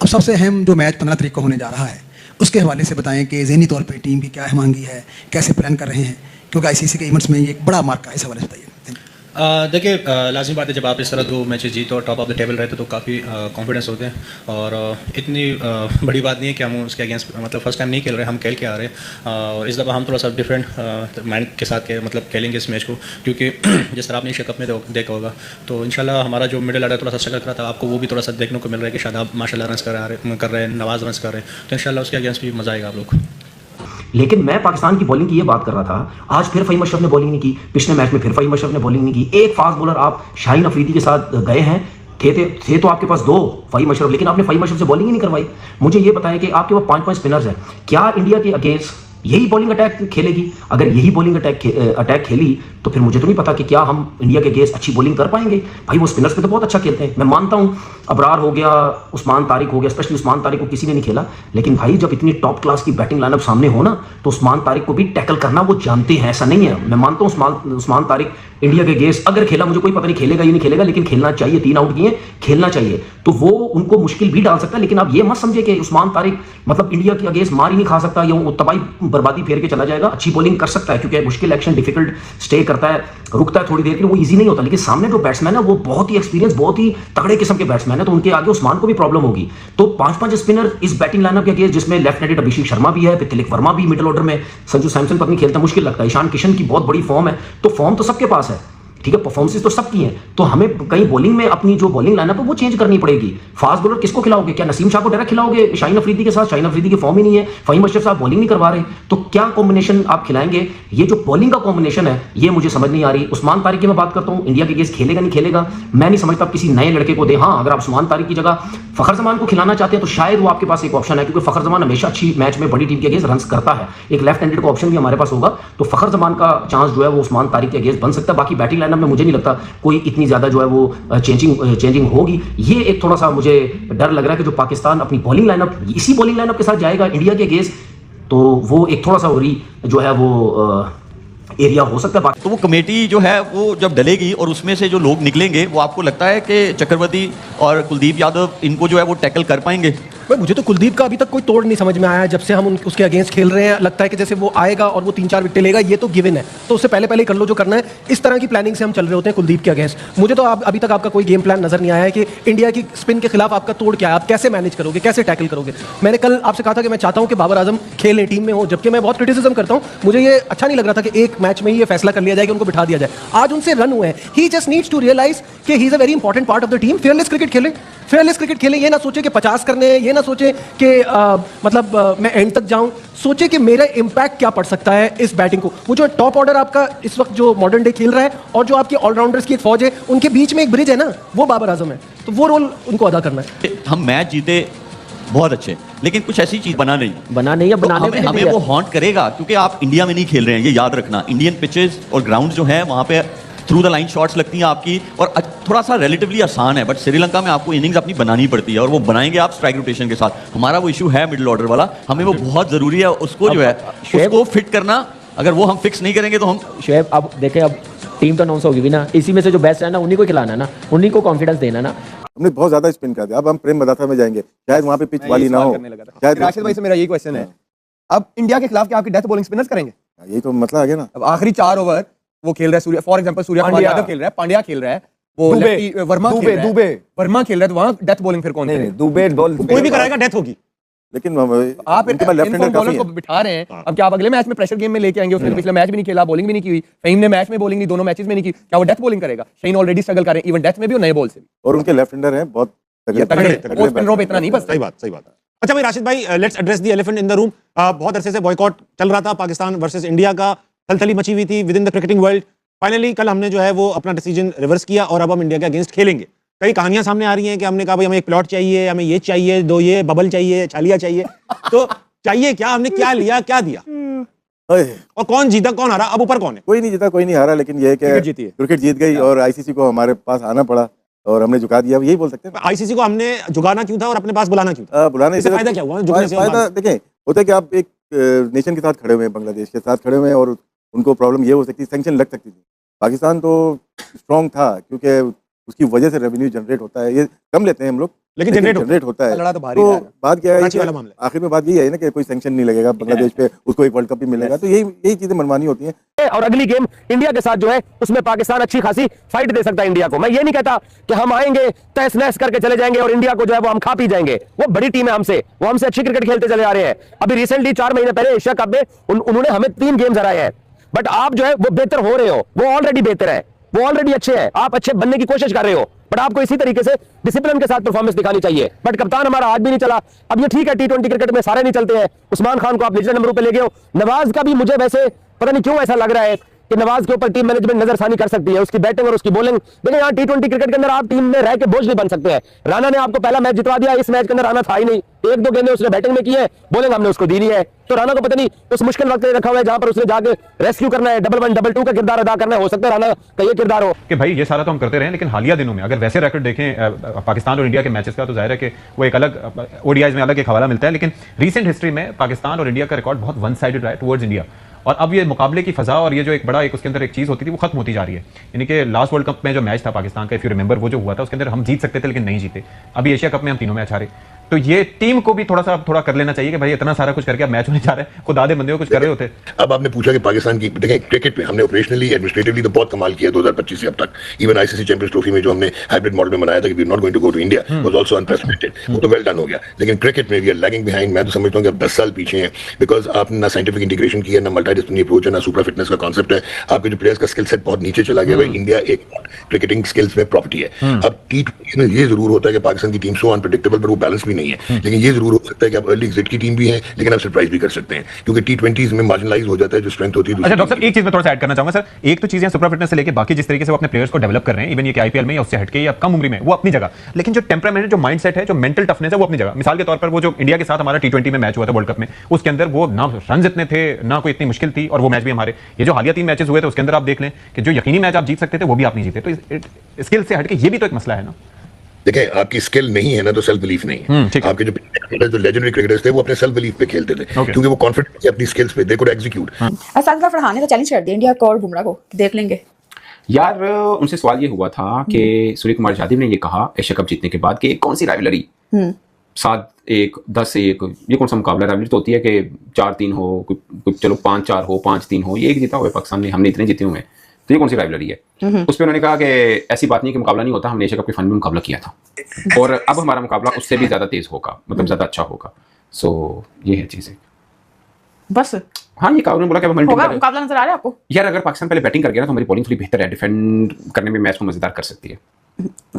सबसे अहम जो मैच 15 तारीख को होने जा रहा है उसके हवाले से बताएं कि ज़हनी तौर पे टीम की क्या मांगी है, कैसे प्लान कर रहे हैं, क्योंकि आईसीसी के इवेंट्स में ये एक बड़ा मार्का है। इस हवाले से बताइए। देखिए, लाज़मी बात है, जब आप इस तरह 2 मैचेस जीतो और टॉप ऑफ द टेबल रहते तो काफ़ी कॉन्फिडेंस होते हैं। और इतनी बड़ी बात नहीं है कि हम उसके अगेंस्ट मतलब फर्स्ट टाइम नहीं खेल रहे, हम खेल के आ रहे हैं। और इस दफ़ा हम थोड़ा सा डिफरेंट माइंड के साथ मतलब खेलेंगे इस मैच को, क्योंकि जिस तरह आपने एशिया कप में देखा होगा तो इंशाल्लाह हमारा जो मिडिल ऑर्डर थोड़ा सा स्ट्रगल कर रहा था, आपको वो भी थोड़ा सा देखने को मिल रहा है कि शादाब माशाल्लाह रन्स कर रहे हैं, नवाज़ रन्स कर रहे हैं, तो इंशाल्लाह उसके अगेंस्ट भी मज़ा आएगा आप लोग। लेकिन मैं पाकिस्तान की बॉलिंग की ये बात कर रहा था, आज फिर फ़हीम अशरफ ने बॉलिंग नहीं की, पिछले मैच में फिर फ़हीम अशरफ ने बॉलिंग नहीं की। एक फास्ट बॉलर आप शाहीन अफरीदी के साथ गए हैं, थे तो आपके पास 2 फ़हीम अशरफ, लेकिन आपने फ़हीम अशरफ से बॉलिंग ही नहीं करवाई। मुझे ये बताएं कि आपके पास 5-5 स्पिनर्स हैं, क्या इंडिया के अगेंस्ट यही बॉलिंग अटैक खेलेगी? अगर यही बॉलिंग अटैक खेली तो फिर मुझे तो नहीं पता कि क्या हम इंडिया के अगेंस्ट अच्छी बॉलिंग कर पाएंगे। भाई वो स्पिनर्स पे तो बहुत अच्छा खेलते हैं, मैं मानता हूं, अबरार हो गया, उस्मान तारिक हो गया, स्पेशली उस्मान तारिक को किसी ने नहीं खेला, लेकिन भाई जब इतनी टॉप क्लास की बैटिंग लाइनअप सामने हो ना तो उस्मान तारिक को भी टैकल करना वो जानते हैं, ऐसा नहीं है। मैं मानता हूं उस्मान तारिक इंडिया के अगेंस्ट अगर खेला, मुझे कोई पता नहीं खेलेगा या नहीं खेलेगा, लेकिन खेलना चाहिए, 3 आउट किए, खेलना चाहिए, तो वो उनको मुश्किल भी डाल सकता है। लेकिन आप ये मत समझे कि उस्मान तारिक मतलब इंडिया के अगेंस्ट मार ही नहीं खा सकता या वो तबाही बर्बादी फेर के चला जाएगा। अच्छी बॉलिंग कर सकता है क्योंकि मुश्किल एक्शन डिफिकल्ट स्टे करता है, रुकता है थोड़ी देर के लिए, वो इजी नहीं होता। लेकिन सामने जो बैट्समैन है वो बहुत ही एक्सपीरियंस, बहुत ही तगड़े किस्म के बैट्समैन है, तो उनके आगे उस्मान को भी प्रॉब्लम होगी। तो 5-5 स्पिनर इस बैटिंग लाइनअप के अगेंस्ट, जिसमें लेफ्ट हैंडेड अभिषेक शर्मा भी है, फिर तिलक वर्मा भी मिडिल ऑर्डर में, संजू सैमसन पत्नी खेलता, मुश्किल लगता है, ईशान किशन की बहुत बड़ी फॉर्म है, तो फॉर्म तो सबके पास है, ठीक है, परफॉर्मेंस तो सबकी हैं, तो हमें कहीं बॉलिंग में अपनी जो बॉलिंग लाइनअप है वो चेंज करनी पड़ेगी। फास्ट बॉलर किसको खिलाओगे? क्या नसीम शाह को डायरेक्ट खिलाओगे शाहीन अफरीदी के साथ? शाहीन अफरीदी की फॉर्म ही नहीं है, फ़हीम अशरफ साहब बॉलिंग नहीं करवा रहे, तो क्या कॉम्बिनेशन आप खिलाएंगे? ये जो बॉलिंग का कॉम्बिनेशन है ये मुझे समझ नहीं आ रही। उस्मान तारिक की मैं बात करता हूं, इंडिया के अगेंस्ट खेलेगा नहीं खेलेगा मैं नहीं समझता, आप किसी नए लड़के को दे। हाँ, अगर आप उस्मान तारिक की जगह फखर जमान को खिलाना चाहते हैं तो शायद वो आपके पास एक ऑप्शन है, क्योंकि फखर जमान हमेशा अच्छी मैच में बड़ी टीम के अगेंस्ट रन्स करता है, एक लेफ्ट हैंडेड का ऑप्शन भी हमारे पास होगा, तो फखर जमान का चांस जो है वो उस्मान तारिक के अगेंस्ट बन सकता है। बाकी बैटिंग लाइनअप में मुझे नहीं लगता कोई इतनी ज्यादा जो है वो चेंजिंग होगी। ये एक थोड़ा सा मुझे डर लग रहा है कि जो पाकिस्तान अपनी बॉलिंग लाइनअप इसी बॉलिंग लाइनअप के साथ जाएगा इंडिया के अगेंस्ट, तो वो एक थोड़ा सा जो है वो एरिया हो सकता है। तो वो कमेटी जो है वो जब डलेगी और उसमें से जो लोग निकलेंगे, वो आपको लगता है कि चक्रवर्ती और कुलदीप यादव इनको जो है वो टैकल कर पाएंगे? भाई मुझे तो कुलदीप का अभी तक कोई तोड़ नहीं समझ में आया है। जब से हम उसके अगेंस्ट खेल रहे हैं लगता है कि जैसे वो आएगा और वो 3-4 विकेट लेगा, ये तो गिवन है, तो उससे पहले कर लो जो करना है। इस तरह की प्लानिंग से हम चल रहे होते हैं कुलदीप के अगेंस्ट। मुझे तो अभी तक आपका कोई गेम प्लान नजर नहीं आया है कि इंडिया की स्पिन के खिलाफ आपका तोड़ क्या है, आप कैसे मैनेज करोगे, कैसे टैकल करोगे। मैंने कल आपसे कहा था कि मैं चाहता हूं कि बाबर आजम खेलें, टीम में हो, जबकि मैं बहुत क्रिटिसिज्म करता हूं। मुझे ये अच्छा नहीं लग रहा था कि एक मैच में ही ये फैसला कर लिया जाए कि उनको बिठा दिया जाए। आज उनसे रन हुए हैं, ही जस्ट नीड्स टू रियलाइज कि he is a very important part of the team. Fearless cricket खेलें, ये ना सोचे कि 50 करने हैं, ये ना सोचे कि मैं एंड तक जाऊं, सोचे कि मेरा इंपैक्ट क्या पड़ सकता है इस बैटिंग को। वो जो टॉप ऑर्डर आपका इस वक्त जो मॉडर्न डे खेल रहा है और जो आपके ऑलराउंडर्स की एक फौज है, उनके बीच में एक ब्रिज है ना, वो बाबर आजम है, तो वो रोल उनको अदा करना है। हम मैच जीते बहुत अच्छे, लेकिन कुछ ऐसी चीज बना नहीं है, बनाने में हमें वो हॉन्ट करेगा, क्योंकि आप इंडिया में नहीं खेल रहे हैं, ये याद रखना। इंडियन पिचेस और ग्राउंड जो है वहां पे थ्रू द लाइन शॉट्स लगती हैं आपकी, और थोड़ा सा रिलेटिवली आसान है, बट श्रीलंका में आपको इनिंग्स अपनी बनानी पड़ती है, और वो बनाएंगे आप स्ट्राइक रोटेशन के साथ। हमारा वो इशू है मिडिल ऑर्डर वाला, हमें वो बहुत जरूरी है, उसको जो है उसको फिट करना। अगर वो हम फिक्स नहीं करेंगे तो हम शुएब, अब देखें, अब टीम तो अनाउंस होगी भी ना, इसी में से जो बेस्ट है ना उन्हीं को खिलाना ना, उन्हीं को कॉन्फिडेंस देना ना। हमने बहुत ज्यादा स्पिन कर दिया, अब हम प्रेम बदाथा में जाएंगे, शायद वहाँ पे पिच वाली ना हो। शायद राशिद भाई से मेरा यही क्वेश्चन है, अब इंडिया के खिलाफ क्या आपके डेथ बॉलिंग स्पिनर्स करेंगे? यही तो मतलब आ गया ना। अब आखिरी 4 ओवर वो खेल रहा है, सूर्य फॉर एग्जांपल, सूर्य कुमार यादव खेल रहा है, पांड्या खेल रहा है, वो वर्मा खेल रहा है, तो वहां डेथ बॉलिंग फिर कौन करेगा? कोई भी कराएगा, डेथ होगी। लेकिन आप इनफॉर्म बॉलर को बिठा रहे हैं, अब क्या आप अगले मैच में प्रेशर गेम में लेके आएंगे? उसने पिछले मैच भी नहीं खेला, बॉलिंग भी नहीं की हुई, फ़हीम ने मैच में बॉलिंग नहीं, दोनों मैचेस में नहीं की, क्या वो डेथ बॉलिंग करेगा? शाहीन ऑलरेडी स्ट्रगल कर रहे हैं, इवन डेथ में भी और नए बॉल से भी, और उनके लेफ्ट हैंडर हैं बहुत तगड़े, स्पिनरों पे इतना नहीं बस। सही बात। अच्छा भाई राशिद भाई, let's address the elephant in the room. बहुत अरसे से बॉयकॉट चल रहा था पाकिस्तान वर्सेस इंडिया का, थलथली मची हुई थी with in the cricketing world. Finally कल हमने जो है वो अपना डिसीजन रिवर्स किया और अब हम इंडिया के अगेंस्ट खेलेंगे। कई कहानियां सामने आ रही हैं कि हमने कहा भाई हमें एक प्लॉट चाहिए, हमें ये चाहिए, 2 ये बबल चाहिए, छालिया चाहिए, तो चाहिए क्या? हमने क्या लिया, क्या दिया, और कौन जीता कौन हारा? अब ऊपर कौन है? कोई नहीं जीता, कोई नहीं हारा, लेकिन ये क्रिकेट जीत गई और आईसीसी को हमारे पास आना पड़ा और हमने झुका दिया, यही बोल सकते हैं। आईसीसी को हमने झुकाना क्यों था और अपने पास बुलाना क्यों था? बुलाने से फायदा क्या हुआ? झुकने से फायदा देखें होता है कि आप एक नेशन के साथ खड़े हुए हैं, बांग्लादेश के साथ खड़े हुए हैं, और उनको प्रॉब्लम ये हो सकती है, सैंक्शन लग सकती थी। पाकिस्तान तो स्ट्रॉन्ग था क्योंकि उसकी वजह से रेवेन्यू जनरेट होता है, ये कम लेते हैं हम लोग, लेकिन जनरेट होता है। लड़ा तो भारी तो है। बात क्या है कराची कि वाला मामला। आखिर में बात यही है ना कि कोई सैंक्शन नहीं लगेगा बांग्लादेश पे, उसको एक वर्ल्ड कप भी मिलेगा, तो यही चीजें मनमानी होती हैं। और अगली गेम इंडिया के साथ जो है उसमें पाकिस्तान अच्छी खासी फाइट दे सकता है इंडिया को। मैं ये नहीं कहता कि हम आएंगे तहस नहस करके चले जाएंगे और इंडिया को जो है वो हम खा पी जाएंगे। वो बड़ी टीम है हमसे, वो हमसे अच्छी क्रिकेट खेलते चले जा रहे हैं। अभी रिसेंटली 4 महीने पहले एशिया कप में उन्होंने हमें 3 गेम्स हराए हैं। बट आप जो है वो बेहतर हो रहे हो, वो ऑलरेडी बेहतर है, वो ऑलरेडी अच्छे हैं, आप अच्छे बनने की कोशिश कर रहे हो। बट आपको इसी तरीके से डिसिप्लिन के साथ परफॉर्मेंस दिखानी चाहिए। बट कप्तान हमारा आज भी नहीं चला। अब ये ठीक है, T20 क्रिकेट में सारे नहीं चलते हैं। उस्मान खान को आप लीडर नंबर पे ले गए हो। नवाज का भी मुझे वैसे पता नहीं क्यों ऐसा लग रहा है कि नवाज के ऊपर टीम मैनेजमेंट नजरसानी कर सकती है, उसकी बैटिंग और उसकी बॉलिंग। लेकिन यहाँ T20 क्रिकेट के अंदर आप टीम में रह के बोझ नहीं बन सकते हैं। राणा ने आपको पहला मैच जितवा दिया, इस मैच के अंदर राणा था ही नहीं। 1-2 गेंदें उसने बैटिंग में की है, बॉलिंग हमने उसको दी नहीं है। तो राणा को पता नहीं उस मुश्किल वक्त रखा हुआ है जहां पर उसने जाके रेस्क्यू करना है, 1-1, 2-2 का किरदार अदा करना है। हो सकता है राणा का ये किरदार हो कि भाई ये सारा तो हम करते रहे, लेकिन हालिया दिनों में अगर वैसे रैकेट देखें पाकिस्तान और इंडिया के मैचेस का, तो जाहिर है कि वो एक अलग ओडीआईज में अलग एक हवाला मिलता है। लेकिन रीसेंट हिस्ट्री में पाकिस्तान और इंडिया का रिकॉर्ड बहुत वन साइडेड रहा है टुवर्ड्स इंडिया। और अब ये मुकाबले की फजा और ये जो एक बड़ा एक उसके अंदर एक चीज़ होती थी वो खत्म होती जा रही है। यानी कि लास्ट वर्ल्ड कप में जो मैच था पाकिस्तान का, इफ यू रिमेंबर, वो जो हुआ था उसके अंदर हम जीत सकते थे लेकिन नहीं जीते। अभी एशिया कप में हम तीनों मैच हारे। तो ये टीम को भी थोड़ा कर लेना चाहिए कि भाई इतना सारा कुछ करके अब मैच होने जा रहा है, खुद आधे बंदे कुछ कर रहे होते। अब आपने पूछा कि पाकिस्तान की देखें क्रिकेट में हमने ऑपरेशनली एडमिनिस्ट्रेटिवली तो बहुत कमाल किया 2025 से अब तक। इवन आईसीसी चैंपियंस ट्रॉफी में जो हमने हाइब्रिड मॉडल में बनाया था कि we are not going to go to India was also unprecedented, वो तो वेल डन हो गया। लेकिन क्रिकेट में वी आर लैगिंग बिहाइंड। मैं तो समझता हूं कि अब 10 साल पीछे हैं, बिकॉज आपने ना साइंटिफिक इंटीग्रेशन किया, ना मल्टीडिसिप्लिनरी अप्रोच है, ना सुपर फिटनेस का कॉन्सेप्ट है। आपके जो प्लेयर्स का स्किल सेट बहुत नीचे चला गया है। इंडिया एक क्रिकेटिंग स्किल्स में प्रॉपर्टी है। अब T20 में ये जरूर होता है कि पाकिस्तान की टीम सो अनप्रेडिक्टेबल, पर वो बैलेंस भी नहीं है। लेकिन ये जरूर हो सकता है कि आप अर्ली एग्जिट की टीम भी है, लेकिन आप सरप्राइज भी कर सकते हैं, क्योंकि T20s में मार्जिनलाइज हो जाता है जो स्ट्रेंथ होती है। अच्छा डॉक्टर साहब, एक चीज मैं थोड़ा सा ऐड करना चाहूंगा सर। एक तो चीजें सुपर फिटनेस से लेके बाकी जिस तरीके से वो अपने प्लेयर्स को डेवलप कर रहे हैं, इवन ये कि आईपीएल में या उससे हटके या कम उम्र में, वो अपनी जगह। लेकिन जो टेम्परामेंट है, जो माइंडसेट है, जो मेंटल टफनेस है, वो अपनी जगह। मिसाल के तौर पर वो जो इंडिया के साथ हमारा T20 में मैच हुआ था वर्ल्ड कप में, उसके अंदर वो ना रन इतने थे, ना कोई इतनी मुश्किल थी, और वो मैच भी हमारे ये जो हालिया 3 मैचेस हुए थे उसके अंदर आप देख लें कि जो यकीनी मैच आप जीत सकते थे वो भी आप नहीं जीते। तो स्किल से हटके ये भी तो एक मसला है ना। देखें, आपकी स्किल नहीं है ना तो सेल्फ बिलीफ नहीं है। आपके जो लेजेंडरी क्रिकेटर्स थे वो अपने सेल्फ बिलीफ पे खेलते थे, क्योंकि वो कॉन्फिडेंट थे अपनी स्किल्स पे, they could execute. Sajid Farhan ने तो चैलेंज कर दिया इंडिया को और बुमराह को, देख लेंगे यार। उनसे सवाल ये हुआ था कि सूर्य कुमार यादव ने ये कहा एशिया कप जीतने के बाद कि कौन सी राइवलरी 7-1, 10-1, ये कौन सा मुकाबला? राइवलरी तो होती है कि 4-3 हो, चलो 5-4 हो, 5-3 हो, ये एक जीता हुआ पाकिस्तान ने, हमने इतने जीते हुए हैं, तो ये कौन सी राइवलरी है? उस पर उन्होंने कहा कि ऐसी बात नहीं कि मुकाबला नहीं होता, हमने एशिया कप के फन में मुकाबला किया था और अब हमारा मुकाबला उससे भी ज्यादा तेज होगा, मतलब ज्यादा अच्छा होगा। सो ये है चीजें बस। हाँ, ये उन्होंने बोला कि मुकाबला नजर आ रहा है आपको? यार अगर पाकिस्तान पहले बैटिंग कर गया ना तो हमारी बॉलिंग थोड़ी बेहतर है, डिफेंड करने में मैच को मजेदार कर सकती है।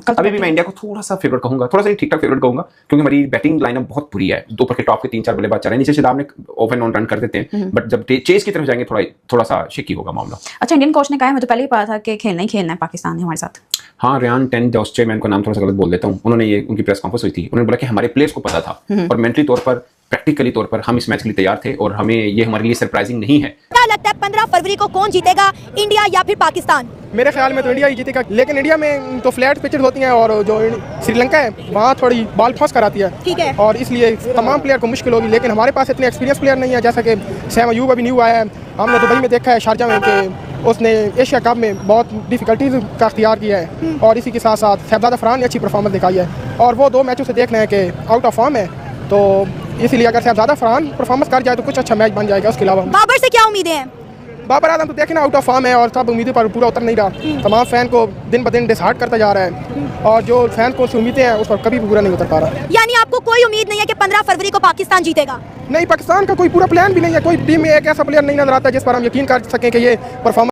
अभी भी मैं इंडिया को थोड़ा सा फेवरेट कहूंगा, थोड़ा सा ठीक ठाक फेवरेट कहूंगा, क्योंकि हमारी बैटिंग लाइनअप बहुत बुरी है। ऊपर के टॉप के 3-4 बल्लेबाज चल रहे हैं, नीचे से आपने ऑफ एंड ऑन रन कर देते हैं, बट जब चेस की तरफ जाएंगे थोड़ा सा शेकी होगा मामला। अच्छा, इंडियन कोच ने कहा है, मुझे पहले ही पता था कि खेलना ही खेलना है पाकिस्तान ने हमारे साथ। हाँ, रियान टेन जोस्चे, मैं उनका नाम थोड़ा सा गलत बोल देता हूँ, उन्होंने ये उनकी प्रेस कॉन्फ्रेंस हुई थी, उन्होंने बोला कि हमारे प्लेयर्स को पता था और मेंटली तौर पर, प्रैक्टिकली तौर पर हम इस मैच के लिए तैयार थे और हमें ये हमारे लिए सरप्राइजिंग नहीं है। क्या लगता है 15 फरवरी को कौन जीतेगा, इंडिया या फिर पाकिस्तान? मेरे ख्याल में तो इंडिया ही जीतेगा, लेकिन इंडिया में तो फ्लैट पिचेस होती हैं और जो श्रीलंका है वहाँ थोड़ी बॉल फंस कर आती है, ठीक है, और इसलिए तमाम प्लेयर को मुश्किल होगी। लेकिन हमारे पास इतने एक्सपीरियंस प्लेयर नहीं है, जैसा कि सैम अयूब अभी न्यू आया है, हमने दुबई में देखा है शारजा में कि उसने एशिया कप में बहुत डिफिकल्टीज का अख्तियार किया है, और इसी के साथ साथ शहजादा फरहान ने अच्छी परफॉर्मेंस दिखाई है, और वो 2 मैचों से देखना है कि आउट ऑफ फॉर्म है, तो इसलिए अगर शहजादा फरहान परफॉर्मेंस कर जाए तो कुछ अच्छा मैच बन जाएगा। उसके अलावा बाबर से क्या उम्मीदें हैं? बाबर आजम तो देखना आउट ऑफ फॉर्म है और सब उम्मीदों पर पूरा उतर नहीं रहा, तमाम फैन को दिन ब दिन डिसहार्ट करता जा रहा है, और जो फैन को उम्मीदें हैं उस पर कभी भी पूरा नहीं उतर पा रहा। यानी आपको कोई उम्मीद नहीं है कि 15 फरवरी को पाकिस्तान जीतेगा? नहीं, पाकिस्तान का कोई पूरा प्लान भी नहीं है, कोई टीम में एक ऐसा प्लेयर नहीं नजर आता जिस पर हम यकीन कर सकें कि ये परफॉर्मेंस